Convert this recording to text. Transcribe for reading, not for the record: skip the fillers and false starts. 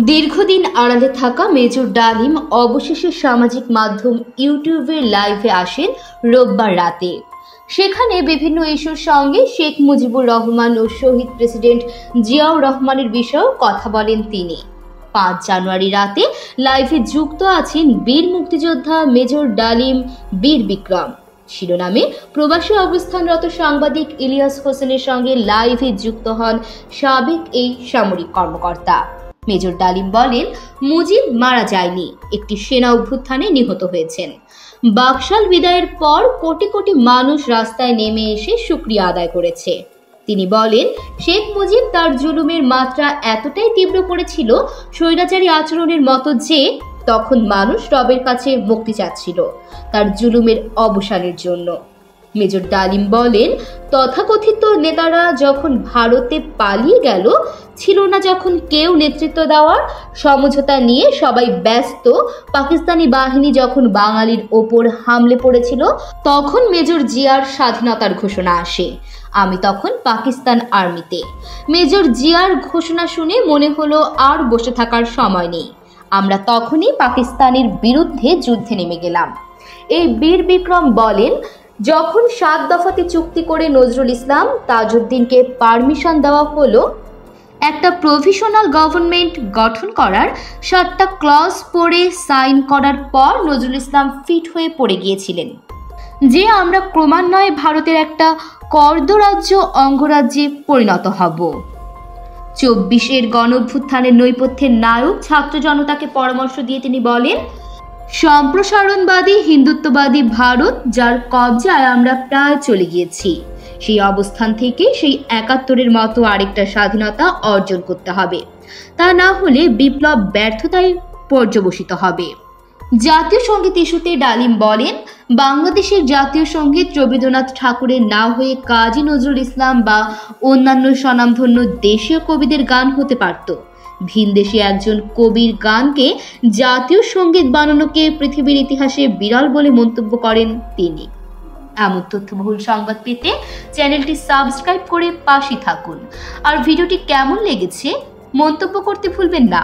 দীর্ঘদিন আড়ালে থাকা মেজর ডালিম অবশেষে সামাজিক মাধ্যম ইউটিউবের লাইভে আসেন রোববার রাতে। সেখানে বিভিন্ন ইস্যুর সঙ্গে শেখ মুজিবুর রহমান ও শহীদ প্রেসিডেন্ট জিয়াউর রহমানের বিষয়েও কথা বলেন তিনি। ৫ জানুয়ারি রাতে লাইভে যুক্ত আছেন বীর মুক্তিযোদ্ধা মেজর ডালিম বীর বিক্রম শিরোনামে প্রবাসী অবস্থানরত সাংবাদিক ইলিয়াস হোসেনের সঙ্গে লাইভে যুক্ত হন সাবেক এই সামরিক কর্মকর্তা। মেজর ডালিম বলেন, মুজিব মারা যায়নি, একটি সেনা অভ্যুত্থানে নিহত হয়েছেন। বাকশাল বিদায়ের পর কোটি কোটি মানুষ রাস্তায় নেমে এসে শুকরিয়া আদায় করেছে। তিনি বলেন, শেখ মুজিব তার জুলুমের মাত্রা এতটাই তীব্র করেছিল স্বৈরাচারী আচরণের মতো যে তখন মানুষ রবের কাছে মুক্তি চাচ্ছিল তার জুলুমের অবসানের জন্য। মেজর ডালিম বলেন, তথাকথিত নেতারা যখন ভারতে পালিয়ে গেল, ছিল না যখন কেউ নেতৃত্ব দেওয়ার, সমঝোতা নিয়ে সবাই ব্যস্ত, পাকিস্তানি বাহিনী যখন বাঙালির ওপর হামলে পড়েছিল, তখন মেজর জিয়ার স্বাধীনতার ঘোষণা আসে। আমি তখন পাকিস্তান আর্মিতে। মেজর জিয়ার ঘোষণা শুনে মনে হলো আর বসে থাকার সময় নেই। আমরা তখনই পাকিস্তানের বিরুদ্ধে যুদ্ধে নেমে গেলাম। এই বীর বিক্রম বলেন, যখন ৭ দফাতে চুক্তি করে নজরুল ইসলাম তাজউদ্দিনকে পারমিশন দেওয়া হলো একটা প্রভিশনাল গভর্নমেন্ট গঠন করার, ৭টা ক্লজ পড়ে সাইন করার পর নজরুল ইসলাম ফিট হয়ে পড়ে গিয়েছিলেন যে আমরা ক্রমান্বয়ে ভারতের একটা কর্দরাজ্য অঙ্গরাজ্যে পরিণত হব। ২৪-এর গণঅভ্যুত্থানের নৈপথ্যের নায়ক ছাত্র জনতাকে পরামর্শ দিয়ে তিনি বলেন, সম্প্রসারণবাদী হিন্দুত্ববাদী ভারত যার কবজায় আমরা প্রায় চলে গিয়েছি, সেই অবস্থান থেকে সেই ৭১-এর মতো আরেকটা স্বাধীনতা অর্জন করতে হবে। তা না হলে বিপ্লব ব্যর্থতায় পর্যবসিত হবে। জাতীয় সঙ্গীত ইস্যুতে ডালিম বলেন, বাংলাদেশের জাতীয় সঙ্গীত রবীন্দ্রনাথ ঠাকুরের না হয়ে কাজী নজরুল ইসলাম বা অন্যান্য স্বনামধন্য দেশীয় কবিদের গান হতে পারত। ভিনদেশী একজন কবির গানকে জাতীয় সঙ্গীত বানানোকে পৃথিবীর ইতিহাসে বিরল বলে মন্তব্য করেন তিনি। এমন তথ্যবহুল সংবাদ পেতে চ্যানেলটি সাবস্ক্রাইব করে পাশে থাকুন। আর ভিডিওটি কেমন লেগেছে মন্তব্য করতে ভুলবেন না।